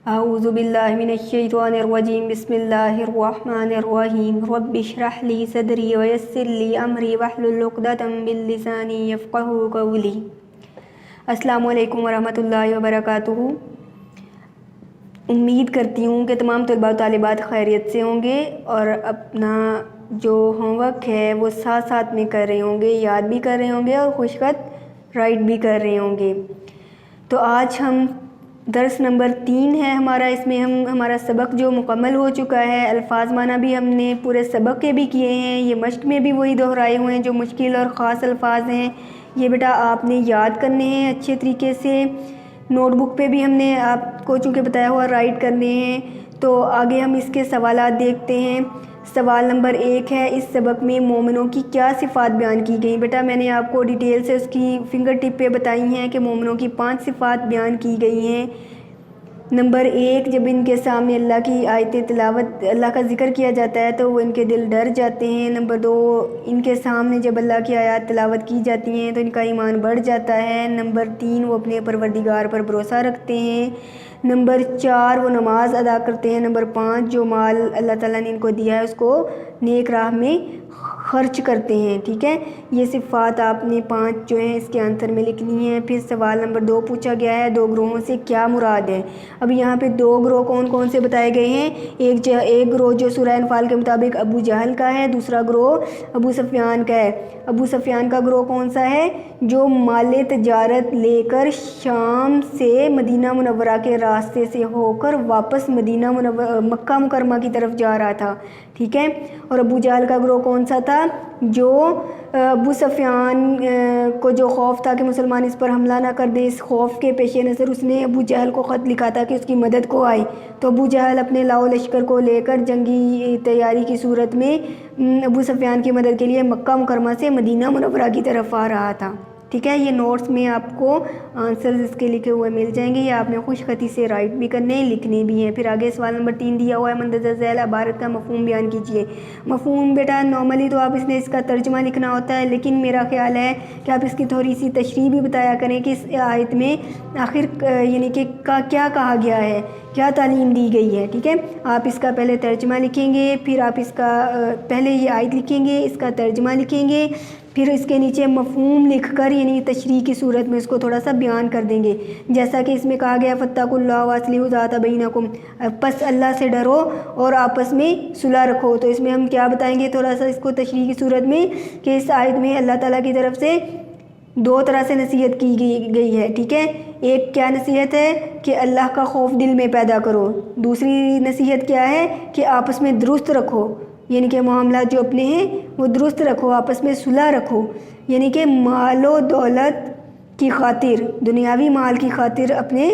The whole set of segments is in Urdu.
اعوذ باللہ من الشیطان الرجیم بسم اللہ الرحمن الرحیم رب اشرح لی صدری ویسر لی امری واحلل عقدۃ من لسانی یفقہوا قولی۔ السلام علیکم ورحمۃ اللہ وبرکاتہ۔ امید کرتی ہوں کہ تمام طلباء و طالبات خیریت سے ہوں گے اور اپنا جو ہوم ورک ہے وہ ساتھ ساتھ میں کر رہے ہوں گے، یاد بھی کر رہے ہوں گے اور خوش خط رائٹ بھی کر رہے ہوں گے۔ تو آج ہم درس نمبر 3 ہے ہمارا، اس میں ہمارا سبق جو مکمل ہو چکا ہے، الفاظ معنی بھی ہم نے پورے سبق کے بھی کیے ہیں، یہ مشق میں بھی وہی دہرائے ہوئے ہیں جو مشکل اور خاص الفاظ ہیں، یہ بیٹا آپ نے یاد کرنے ہیں اچھے طریقے سے۔ نوٹ بک پہ بھی ہم نے آپ کو چونکہ بتایا ہوا رائٹ کرنے ہیں۔ تو آگے ہم اس کے سوالات دیکھتے ہیں۔ سوال نمبر 1 ہے، اس سبق میں مومنوں کی کیا صفات بیان کی گئی؟ بیٹا میں نے آپ کو ڈیٹیل سے اس کی فنگر ٹپ پہ بتائی ہیں کہ مومنوں کی 5 صفات بیان کی گئی ہیں۔ نمبر 1، جب ان کے سامنے اللہ کی آیت تلاوت، اللہ کا ذکر کیا جاتا ہے تو وہ ان کے دل ڈر جاتے ہیں۔ نمبر 2، ان کے سامنے جب اللہ کی آیات تلاوت کی جاتی ہیں تو ان کا ایمان بڑھ جاتا ہے۔ نمبر 3، وہ اپنے پروردگار پر بھروسہ رکھتے ہیں۔ نمبر 4، وہ نماز ادا کرتے ہیں۔ نمبر 5، جو مال اللہ تعالیٰ نے ان کو دیا ہے اس کو نیک راہ میں خرچ کرتے ہیں۔ ٹھیک ہے، یہ صفات آپ نے 5 جو ہیں اس کے آنسر میں لکھنی ہیں۔ پھر سوال نمبر 2 پوچھا گیا ہے، 2 گروہوں سے کیا مراد ہے؟ اب یہاں پہ 2 گروہ کون کون سے بتائے گئے ہیں؟ ایک گروہ جو سورہ انفال کے مطابق ابو جہل کا ہے، دوسرا گروہ ابو سفیان کا ہے۔ ابو سفیان کا گروہ کون سا ہے؟ جو مال تجارت لے کر شام سے مدینہ منورہ کے راستے سے ہو کر واپس مکہ مکرمہ کی طرف جا رہا تھا۔ ٹھیک ہے، اور ابو جہل کا گروہ کون سا تھا؟ جو ابو سفیان کو جو خوف تھا کہ مسلمان اس پر حملہ نہ کر دیں، اس خوف کے پیش نظر اس نے ابو جہل کو خط لکھا تھا کہ اس کی مدد کو آئے۔ تو ابو جہل اپنے لاؤ لشکر کو لے کر جنگی تیاری کی صورت میں ابو سفیان کی مدد کے لیے مکہ مکرمہ سے مدینہ منورہ کی طرف آ رہا تھا۔ ٹھیک ہے، یہ نوٹس میں آپ کو آنسرز اس کے لکھے ہوئے مل جائیں گے، یہ آپ نے خوش خطی سے رائٹ بھی کرنے ہیں، لکھنے بھی ہیں۔ پھر آگے سوال نمبر 3 دیا ہوا ہے، مندرجہ ذیل عبارت کا مفہوم بیان کیجیے۔ مفہوم بیٹا نارملی تو آپ اس کا ترجمہ لکھنا ہوتا ہے، لیکن میرا خیال ہے کہ آپ اس کی تھوڑی سی تشریح بھی بتایا کریں کہ اس آیت میں آخر یعنی کہ کیا کہا گیا ہے، کیا تعلیم دی گئی ہے۔ ٹھیک ہے، آپ اس کا پہلے ترجمہ لکھیں گے، پھر آپ اس کا پہلے یہ آیت لکھیں گے، اس کا ترجمہ لکھیں گے، پھر اس کے نیچے مفہوم لکھ کر یعنی تشریح کی صورت میں اس کو تھوڑا سا بیان کر دیں گے۔ جیسا کہ اس میں کہا گیا فاتقوا اللہ واصلحوا ذات بینکم، پس اللہ سے ڈرو اور آپس میں صلح رکھو۔ تو اس میں ہم کیا بتائیں گے تھوڑا سا اس کو تشریح کی صورت میں کہ اس آیت میں اللہ تعالیٰ کی طرف سے 2 طرح سے نصیحت کی گئی ہے۔ ٹھیک ہے، ایک کیا نصیحت ہے کہ اللہ کا خوف دل میں پیدا کرو، دوسری نصیحت کیا ہے کہ آپس میں درست رکھو، یعنی کہ معاملات جو اپنے ہیں وہ درست رکھو، آپس میں صلح رکھو، یعنی کہ مال و دولت کی خاطر، دنیاوی مال کی خاطر اپنے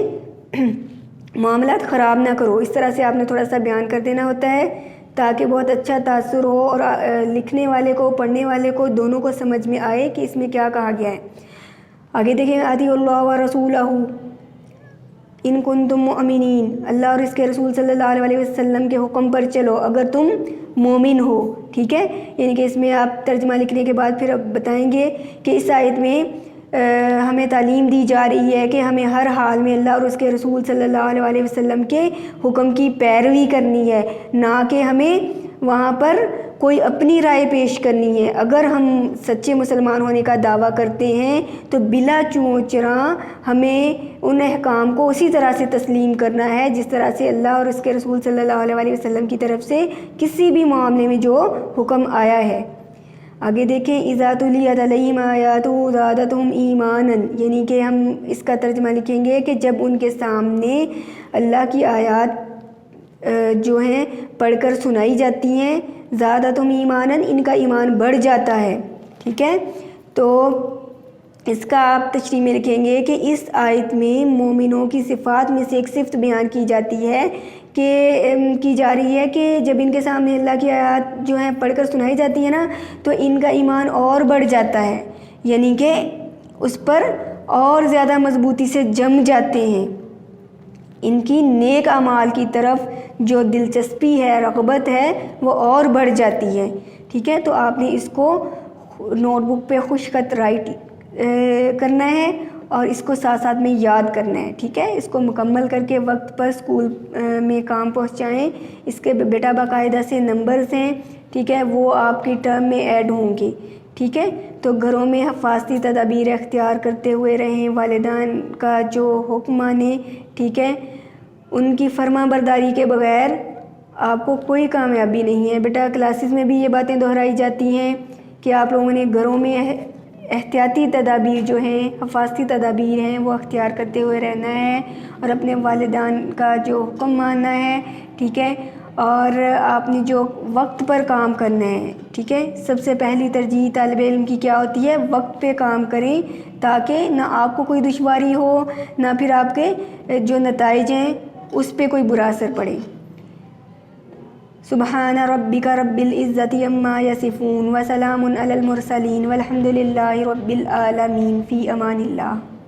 معاملات خراب نہ کرو۔ اس طرح سے آپ نے تھوڑا سا بیان کر دینا ہوتا ہے تاکہ بہت اچھا تاثر ہو اور لکھنے والے کو پڑھنے والے کو دونوں کو سمجھ میں آئے کہ اس میں کیا کہا گیا ہے۔ آگے دیکھیں، اطیعوا اللہ ورسولہ ان کنتم مؤمنین، اللہ اور اس کے رسول صلی اللہ علیہ وسلم کے حکم پر چلو اگر تم مومن ہو۔ ٹھیک ہے، یعنی کہ اس میں آپ ترجمہ لکھنے کے بعد پھر اب بتائیں گے کہ اس آیت میں ہمیں تعلیم دی جا رہی ہے کہ ہمیں ہر حال میں اللہ اور اس کے رسول صلی اللہ علیہ وسلم کے حکم کی پیروی کرنی ہے، نہ کہ ہمیں وہاں پر کوئی اپنی رائے پیش کرنی ہے۔ اگر ہم سچے مسلمان ہونے کا دعویٰ کرتے ہیں تو بلا چون چراں ہمیں ان احکام کو اسی طرح سے تسلیم کرنا ہے جس طرح سے اللہ اور اس کے رسول صلی اللہ علیہ وسلم کی طرف سے کسی بھی معاملے میں جو حکم آیا ہے۔ آگے دیکھیں، اذا تلیت علیہم آیاتہ زادتہم ایمانا، یعنی کہ ہم اس کا ترجمہ لکھیں گے کہ جب ان کے سامنے اللہ کی آیات جو ہیں پڑھ کر سنائی جاتی ہیں، زادتہم ایمانا، ان کا ایمان بڑھ جاتا ہے۔ ٹھیک ہے، تو اس کا آپ تشریح میں لکھیں گے کہ اس آیت میں مومنوں کی صفات میں سے ایک صفت بیان کی جا رہی ہے کہ جب ان کے سامنے اللہ کی آیات جو ہیں پڑھ کر سنائی جاتی ہیں نا تو ان کا ایمان اور بڑھ جاتا ہے، یعنی کہ اس پر اور زیادہ مضبوطی سے جم جاتے ہیں، ان کی نیک اعمال کی طرف جو دلچسپی ہے، رغبت ہے، وہ اور بڑھ جاتی ہے۔ ٹھیک ہے، تو آپ نے اس کو نوٹ بک پہ خوش خط رائٹ کرنا ہے اور اس کو ساتھ ساتھ میں یاد کرنا ہے، ٹھیک ہے؟ اس کو مکمل کر کے وقت پر اسکول میں کام پہنچائیں۔ اس کے بیٹا باقاعدہ سے نمبرز ہیں، ٹھیک ہے، وہ آپ کی ٹرم میں ایڈ ہوں گے، ٹھیک ہے؟ تو گھروں میں حفاظتی تدابیر اختیار کرتے ہوئے رہیں، والدین کا جو حکم مانیں، ٹھیک ہے؟ ان کی فرما برداری کے بغیر آپ کو کوئی کامیابی نہیں ہے۔ بیٹا کلاسز میں بھی یہ باتیں دہرائی جاتی ہیں کہ آپ لوگوں نے گھروں میں احتیاطی تدابیر جو ہیں، حفاظتی تدابیر ہیں، وہ اختیار کرتے ہوئے رہنا ہے اور اپنے والدین کا جو حکم ماننا ہے، ٹھیک ہے؟ اور آپ نے جو وقت پر کام کرنا ہے، ٹھیک ہے؟ سب سے پہلی ترجیح طالب علم کی کیا ہوتی ہے؟ وقت پہ کام کریں، تاکہ نہ آپ کو کوئی دشواری ہو، نہ پھر آپ کے جو نتائج ہیں اس پہ کوئی برا اثر پڑے۔ سبحان ربک رب العزت عما یصفون وسلام علی المرسلین والحمد للہ رب العالمین، فی امان اللہ۔